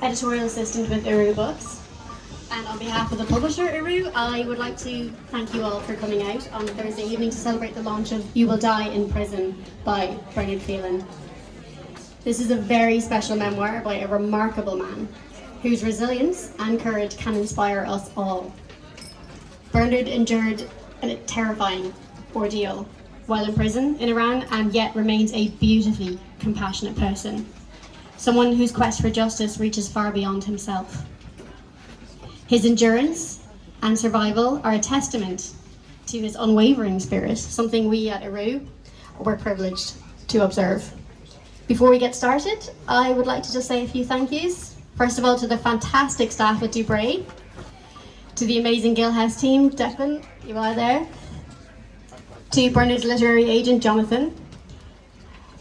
editorial assistant with Uru Books. And on behalf of the publisher, Uru, I would like to thank you all for coming out on Thursday evening to celebrate the launch of You Will Die in Prison by Bernard Phelan. This is a very special memoir by a remarkable man whose resilience and courage can inspire us all. Bernard endured a terrifying ordeal while in prison in Iran and yet remains a beautifully compassionate person. Someone whose quest for justice reaches far beyond himself. His endurance and survival are a testament to his unwavering spirit, something we at Uru were privileged to observe. Before we get started, I would like to just say a few thank yous. First of all, to the fantastic staff at Dubray, to the amazing Guildhouse team, Declan, you are there, to Bernard's literary agent, Jonathan.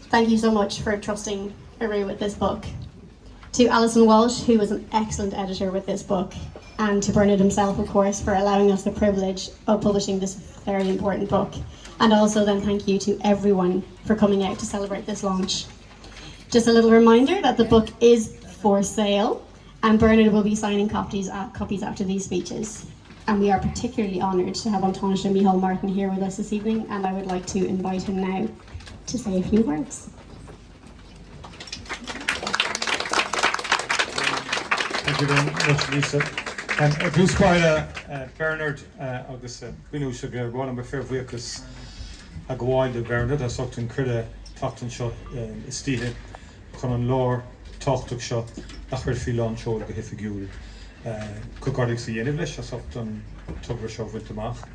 Thank you so much for trusting Uru with this book. To Alison Walsh, who was an excellent editor with this book, and to Bernard himself, of course, for allowing us the privilege of publishing this very important book. And also then thank you to everyone for coming out to celebrate this launch. Just a little reminder that the book is for sale, and Bernard will be signing copies after these speeches. And we are particularly honoured to have Antonis and Micheál Martin here with us this evening, and I would like to invite him now to say a few words. Thank you very much, Lisa. Dúspáile Bernard agus bhuiú se go bháil be fair bhuiachas a gháil de Bernard a sochtún cruide tachtain seo is títhe chun an lár táchtach seo a chuir Phelan seo go hifigiúil. Cucardig sa dhéanamh leis a sochtún tugra seo bhuiit amach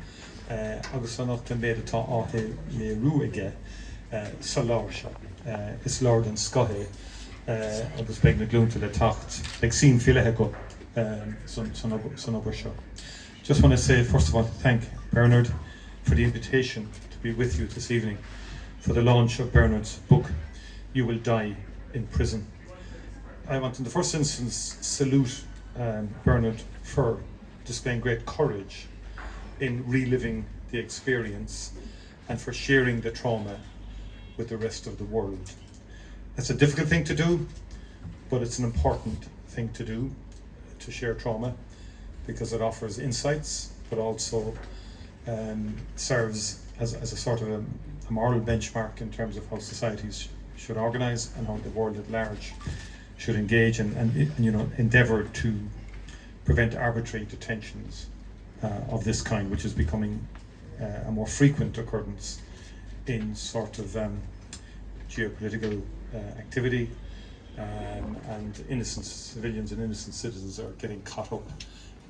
agus an nachtain béad atá áthe le rú aige sa lár seo. Is lár an scothe agus beag na glúnta le tacht ag sín filethe go son over show. Just want to say, first of all, thank Bernard for the invitation to be with you this evening for the launch of Bernard's book, You Will Die in Prison. I want in the first instance salute Bernard for displaying great courage in reliving the experience and for sharing the trauma with the rest of the world. It's a difficult thing to do, but it's an important thing to do, to share trauma, because it offers insights, but also serves as a sort of a moral benchmark in terms of how societies should organise and how the world at large should engage and endeavour to prevent arbitrary detentions of this kind, which is becoming a more frequent occurrence in sort of geopolitical activity. And innocent civilians and innocent citizens are getting caught up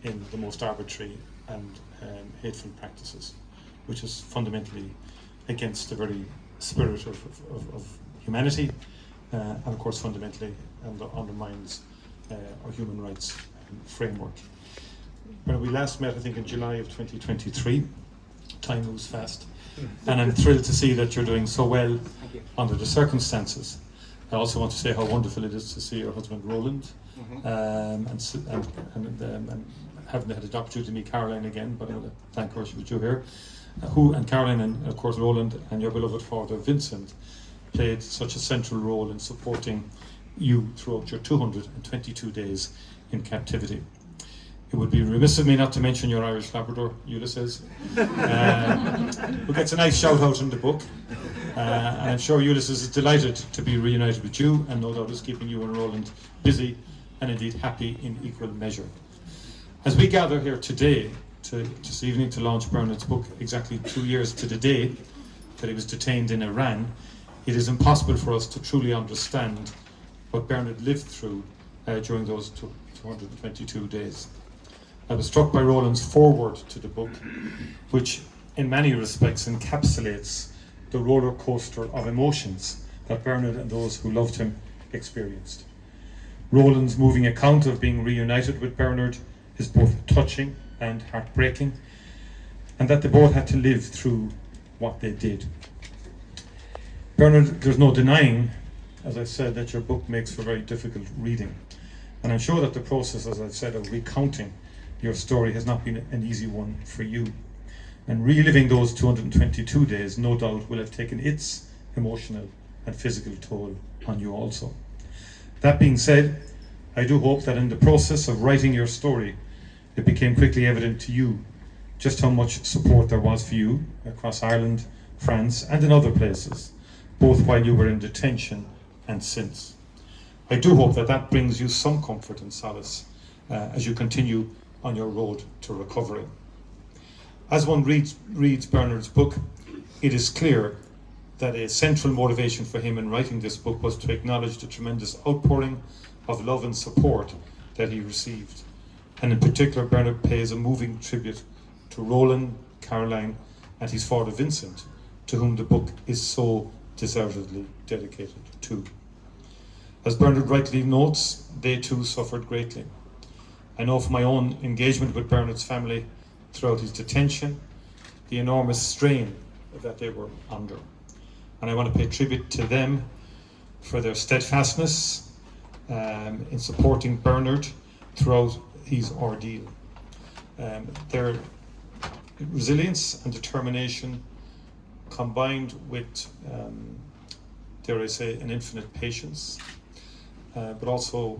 in the most arbitrary and hateful practices, which is fundamentally against the very spirit of humanity, and of course fundamentally undermines our human rights framework. When we last met, I think in July of 2023, time moves fast, and I'm thrilled to see that you're doing so well under the circumstances. I also want to say how wonderful it is to see your husband Roland, and haven't had the opportunity to meet Caroline again, but I want to thank her, she was due here. And Caroline and of course Roland and your beloved father Vincent played such a central role in supporting you throughout your 222 days in captivity. It would be remiss of me not to mention your Irish Labrador, Ulysses, who gets a nice shout out in the book. And I'm sure Ulysses is delighted to be reunited with you, and no doubt is keeping you and Roland busy and indeed happy in equal measure. As we gather here today, this evening, to launch Bernard's book exactly 2 years to the day that he was detained in Iran, it is impossible for us to truly understand what Bernard lived through during those 222 days. I was struck by Roland's foreword to the book, which in many respects encapsulates the roller coaster of emotions that Bernard and those who loved him experienced. Roland's moving account of being reunited with Bernard is both touching and heartbreaking, and that they both had to live through what they did. Bernard, there's no denying, as I said, that your book makes for very difficult reading, and I'm sure that the process, as I've said, of recounting your story has not been an easy one for you. And reliving those 222 days, no doubt, will have taken its emotional and physical toll on you also. That being said, I do hope that in the process of writing your story, it became quickly evident to you just how much support there was for you across Ireland, France, and in other places, both while you were in detention and since. I do hope that that brings you some comfort and solace as you continue on your road to recovery. As one reads Bernard's book, it is clear that a central motivation for him in writing this book was to acknowledge the tremendous outpouring of love and support that he received. And in particular, Bernard pays a moving tribute to Roland, Caroline, and his father Vincent, to whom the book is so deservedly dedicated to. As Bernard rightly notes, they too suffered greatly. I know from my own engagement with Bernard's family throughout his detention, the enormous strain that they were under. And I want to pay tribute to them for their steadfastness in supporting Bernard throughout his ordeal. Their resilience and determination, combined with, dare I say, an infinite patience, but also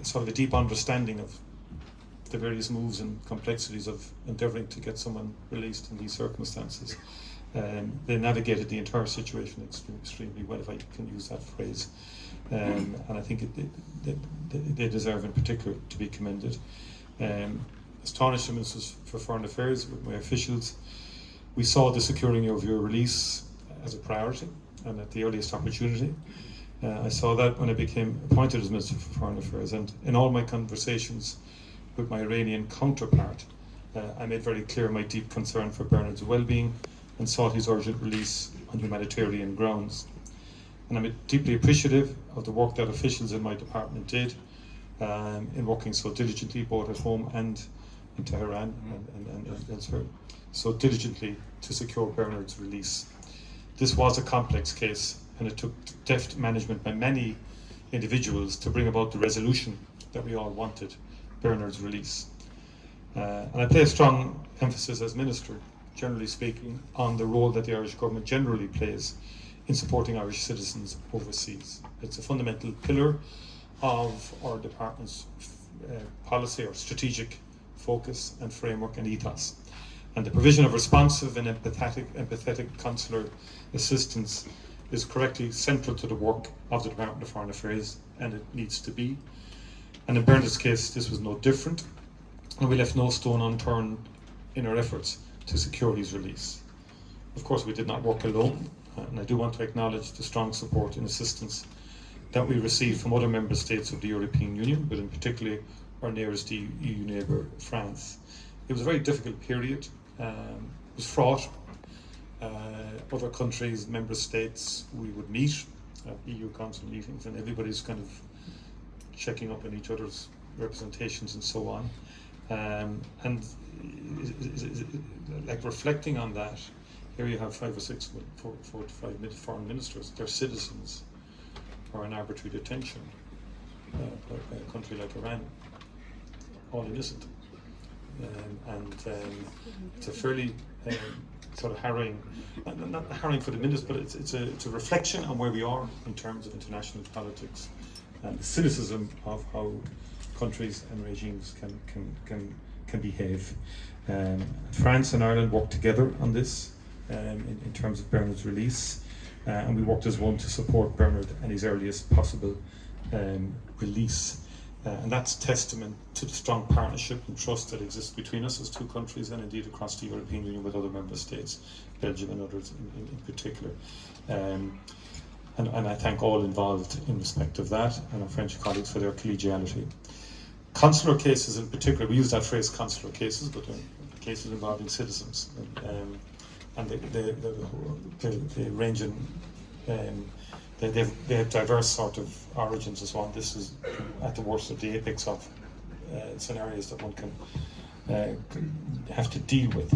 sort of a deep understanding of the various moves and complexities of endeavouring to get someone released in these circumstances. They navigated the entire situation extremely well, if I can use that phrase. And I think they deserve in particular to be commended. Astonished Ministers for Foreign Affairs, with my officials, we saw the securing of your release as a priority and at the earliest opportunity. I saw that when I became appointed as Minister for Foreign Affairs, and in all my conversations with my Iranian counterpart, I made very clear my deep concern for Bernard's well-being and sought his urgent release on humanitarian grounds. And I'm deeply appreciative of the work that officials in my department did in working so diligently, both at home and in Tehran and elsewhere, so diligently to secure Bernard's release. This was a complex case, and it took deft management by many individuals to bring about the resolution that we all wanted, Bernard's release. And I place strong emphasis as Minister, generally speaking, on the role that the Irish government generally plays in supporting Irish citizens overseas. It's a fundamental pillar of our department's policy or strategic focus and framework and ethos. And the provision of responsive and empathetic consular assistance is correctly central to the work of the Department of Foreign Affairs, and it needs to be. And in Bernard's case, this was no different, and we left no stone unturned in our efforts to secure his release. Of course, we did not work alone, and I do want to acknowledge the strong support and assistance that we received from other member states of the European Union, but in particular our nearest EU neighbour, France. It was a very difficult period. It was fraught. Other countries, member states, we would meet at EU Council meetings, and everybody's kind of checking up on each other's representations and so on. And like reflecting on that, here you have 4 to 5 foreign ministers. They're citizens are in arbitrary detention by a country like Iran, all innocent. It's a fairly sort of harrowing, not harrowing for the ministers, but it's a reflection on where we are in terms of international politics and the cynicism of how countries and regimes can behave. France and Ireland worked together on this in terms of Bernard's release, and we worked as one to support Bernard and his earliest possible release. And that's testament to the strong partnership and trust that exists between us as two countries, and indeed across the European Union with other member states, Belgium and others in particular. And I thank all involved in respect of that, and our French colleagues for their collegiality. Consular cases in particular, we use that phrase consular cases, but cases involving citizens. And they range in, they have diverse sort of origins and so on. This is at the worst of the apex of scenarios that one can have to deal with.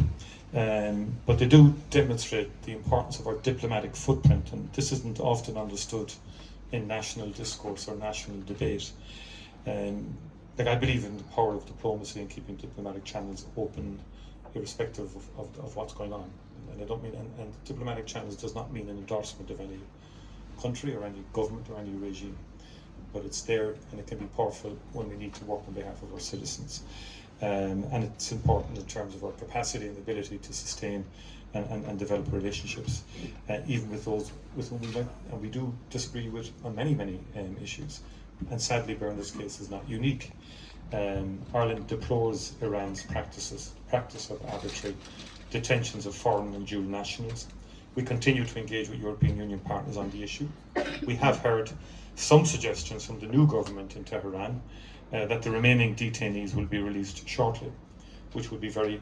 But they do demonstrate the importance of our diplomatic footprint, and this isn't often understood in national discourse or national debate. Like I believe in the power of diplomacy and keeping diplomatic channels open, irrespective of what's going on. And I don't mean, and diplomatic channels does not mean an endorsement of any country or any government or any regime. but it's there, and it can be powerful when we need to work on behalf of our citizens. And it's important in terms of our capacity and ability to sustain and develop relationships, even with those with whom we do disagree with on many issues. And sadly, Bernard's case is not unique. Ireland deplores Iran's practice of arbitrary detentions of foreign and dual nationals. We continue to engage with European Union partners on the issue. We have heard some suggestions from the new government in Tehran that the remaining detainees will be released shortly, which would be very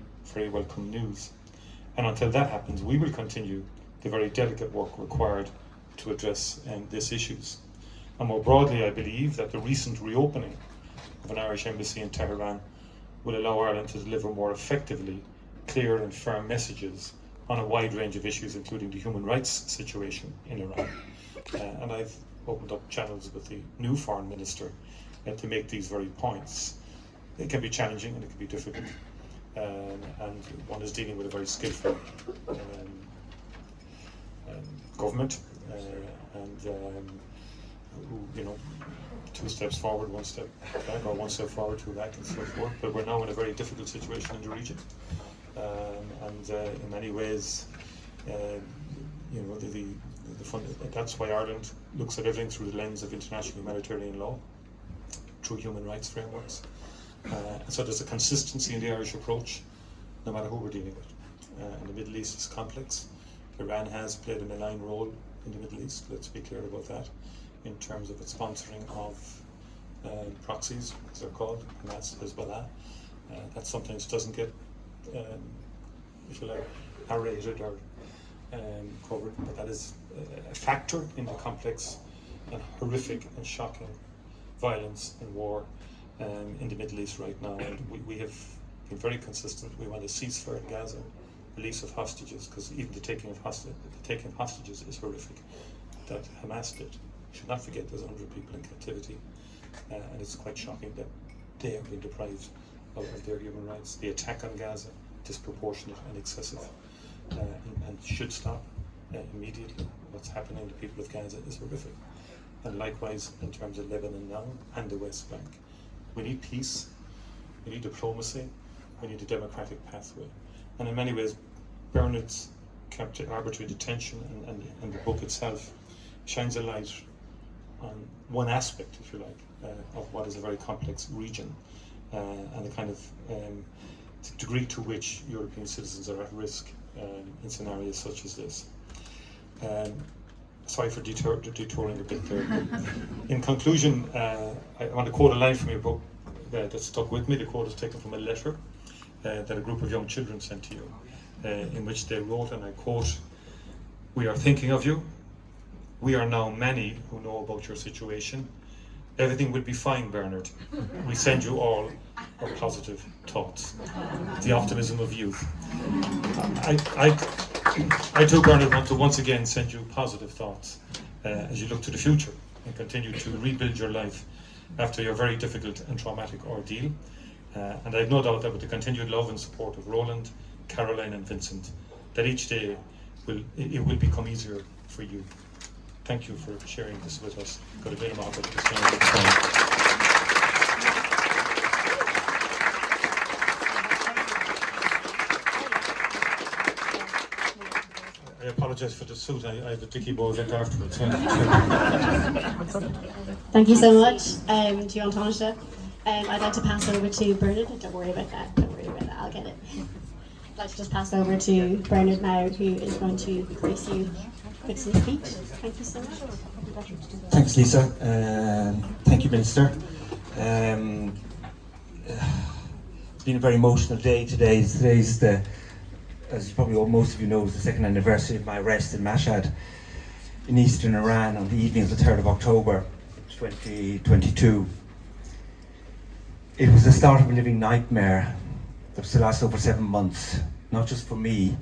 welcome news. And until that happens, we will continue the very delicate work required to address these issues. And more broadly, I believe that the recent reopening of an Irish embassy in Tehran will allow Ireland to deliver more effectively clear and firm messages on a wide range of issues, including the human rights situation in Iran. And I've opened up channels with the new foreign minister to make these very points. It can be challenging and it can be difficult. And one is dealing with a very skillful government who, two steps forward, one step back, or one step forward, two back, and so forth. But we're now in a very difficult situation in the region, and in many ways, that's why Ireland looks at everything through the lens of international humanitarian law, through human rights frameworks. So there's a consistency in the Irish approach, no matter who we're dealing with. And the Middle East is complex. Iran has played a malign role in the Middle East, let's be clear about that, in terms of its sponsoring of proxies, as they're called, and that's Hezbollah. That sometimes doesn't get, if you like, narrated or covered, but that is a factor in the complex and horrific and shocking violence and war in the Middle East right now. And we have been very consistent. We want a ceasefire in Gaza, release of hostages, because even the taking of hostages is horrific, that Hamas did. We should not forget there's 100 people in captivity, and it's quite shocking that they have been deprived of their human rights. The attack on Gaza, disproportionate and excessive, and should stop immediately. What's happening to the people of Gaza is horrific. And likewise in terms of Lebanon now and the West Bank. We need peace, we need diplomacy, we need a democratic pathway. And in many ways, Bernard's arbitrary detention and the book itself shines a light on one aspect, if you like, of what is a very complex region, and the kind of degree to which European citizens are at risk in scenarios such as this. Sorry for detouring a bit there. In conclusion, I want to quote a line from your book that stuck with me. The quote is taken from a letter that a group of young children sent to you, in which they wrote, and I quote, "We are thinking of you. We are now many who know about your situation. Everything will be fine, Bernard. We send you all our positive thoughts." The optimism of youth. I too, Bernard, want to once again send you positive thoughts as you look to the future and continue to rebuild your life after your very difficult and traumatic ordeal. And I have no doubt that with the continued love and support of Roland, Caroline and Vincent, that each day it will become easier for you. Thank you for sharing this with us. Got a bit of I apologise for the suit. I have a dicky bow event afterwards. Thank you so much to you, Taoiseach. I'd like to pass over to Bernard. Don't worry about that. I'll get it. I'd like to just pass over to Bernard now, who is going to grace you with some speech. Thank you so much. Thanks, Lisa. Thank you, Minister. It's been a very emotional day today. Today's as probably most of you know, is the second anniversary of my arrest in Mashhad in eastern Iran on the evening of the 3rd of October 2022. It was the start of a living nightmare that was to last over 7 months, not just for me,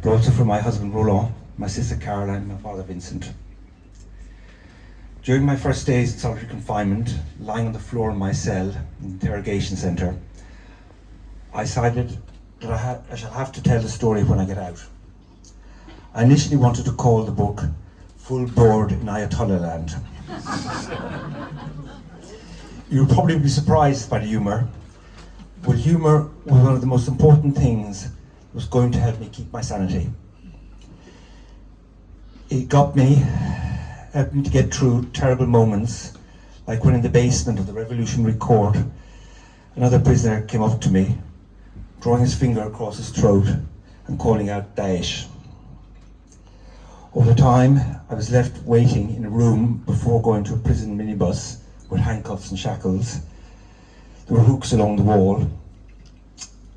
but also for my husband Roland, my sister Caroline, and my father Vincent. During my first days in solitary confinement, lying on the floor in my cell in the interrogation centre, I decided that I shall have to tell the story when I get out. I initially wanted to call the book Full Board in Ayatollah Land. You'll probably be surprised by the humour. Well, humour was one of the most important things that was going to help me keep my sanity. It helped me to get through terrible moments, like when in the basement of the Revolutionary Court, another prisoner came up to me, drawing his finger across his throat and calling out Daesh. Over time, I was left waiting in a room before going to a prison minibus with handcuffs and shackles. There were hooks along the wall,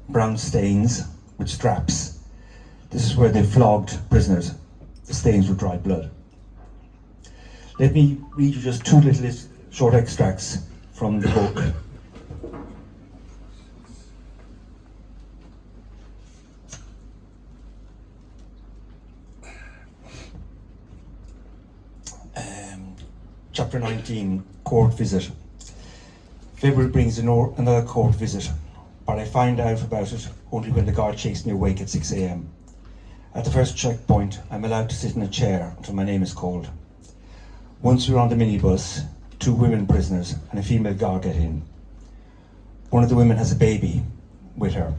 brown stains with straps. This is where they flogged prisoners. The stains were dried blood. Let me read you just two little short extracts from the book. Chapter 19, Court Visit. February brings another court visit, but I find out about it only when the guard chased me awake at 6 a.m. At the first checkpoint, I'm allowed to sit in a chair until my name is called. Once we're on the minibus, 2 women prisoners and a female guard get in. One of the women has a baby with her.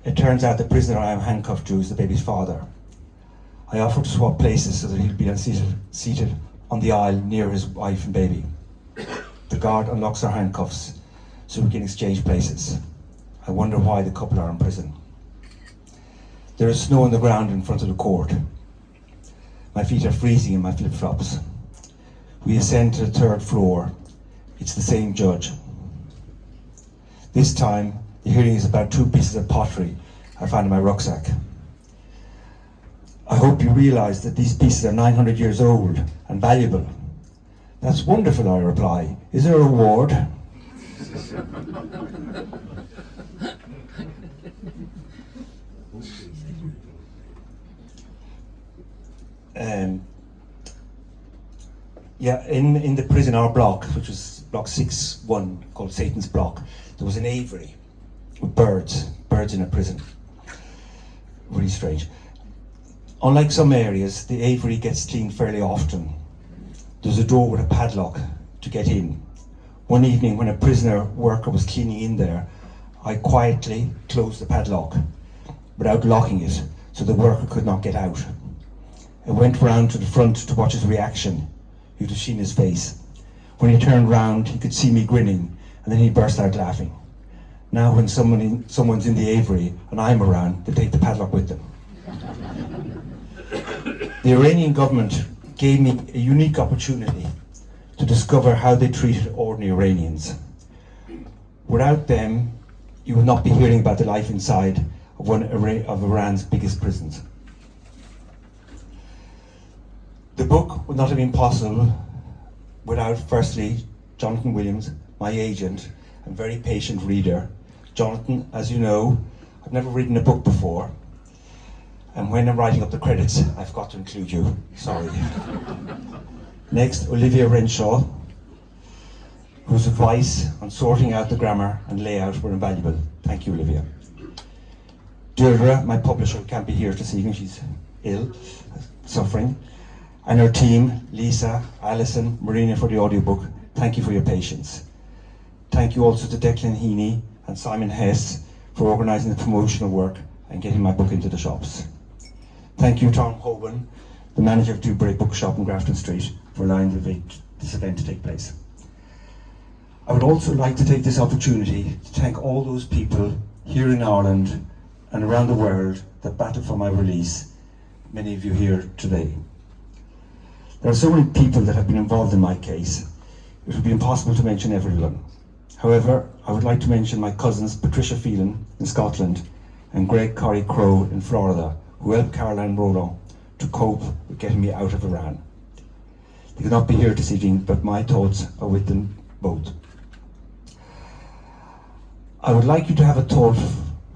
It turns out the prisoner I am handcuffed to is the baby's father. I offer to swap places so that he'll be seated on the aisle near his wife and baby. The guard unlocks our handcuffs so we can exchange places. I wonder why the couple are in prison. There is snow on the ground in front of the court. My feet are freezing in my flip-flops. We ascend to the 3rd floor. It's the same judge. This time, the hearing is about 2 pieces of pottery I found in my rucksack. I hope you realise that these pieces are 900 years old and valuable. That's wonderful, I reply. Is there a reward? In the prison, our block, which was block 6-1, called Satan's Block, there was an aviary with birds in a prison. Really strange. Unlike some areas, the aviary gets cleaned fairly often. There's a door with a padlock to get in. One evening when a prisoner worker was cleaning in there, I quietly closed the padlock without locking it so the worker could not get out. I went round to the front to watch his reaction. You'd have seen his face. When he turned round, he could see me grinning, and then he burst out laughing. Now when someone's in the aviary and I'm around, they take the padlock with them. The Iranian government gave me a unique opportunity to discover how they treated ordinary Iranians. Without them, you would not be hearing about the life inside of one of Iran's biggest prisons. The book would not have been possible without, firstly, Jonathan Williams, my agent and very patient reader. Jonathan, as you know, I've never written a book before, and when I'm writing up the credits, I forgot to include you. Sorry. Next, Olivia Renshaw, whose advice on sorting out the grammar and layout were invaluable. Thank you, Olivia. Deirdre, my publisher, can't be here this evening. She's ill, suffering. And her team, Lisa, Alison, Marina for the audiobook. Thank you for your patience. Thank you also to Declan Heaney and Simon Hess for organising the promotional work and getting my book into the shops. Thank you, Tom Hoban, the manager of Dewberry Bookshop in Grafton Street, for allowing this event to take place. I would also like to take this opportunity to thank all those people here in Ireland and around the world that battled for my release, many of you here today. There are so many people that have been involved in my case, it would be impossible to mention everyone. However, I would like to mention my cousins Patricia Phelan in Scotland and Greg Corry Crow in Florida, who helped Caroline Roland to cope with getting me out of Iran. They could not be here this evening, but my thoughts are with them both. I would like you to have a thought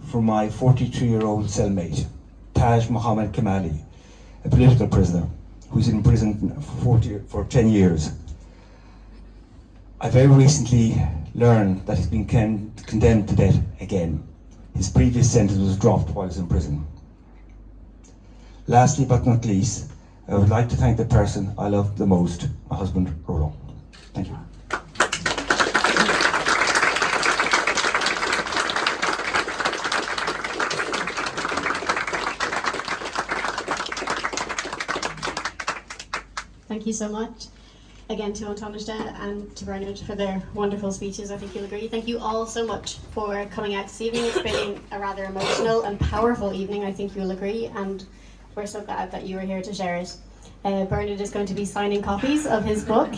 for my 42-year-old cellmate, Taj Mohammed Kamali, a political prisoner who's in prison for 10 years. I very recently learned that he's been condemned to death again. His previous sentence was dropped while he was in prison. Lastly but not least, I would like to thank the person I love the most, my husband, Roland. Thank you. Thank you so much. Again to Antonishta and to Bernard for their wonderful speeches. I think you'll agree. Thank you all so much for coming out this evening. It's been a rather emotional and powerful evening, I think you'll agree, and we're so glad that you were here to share it. Bernard is going to be signing copies of his book.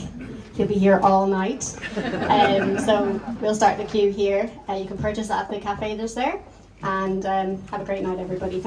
He'll be here all night. So we'll start the queue here. You can purchase at the cafe that's there. And have a great night, everybody.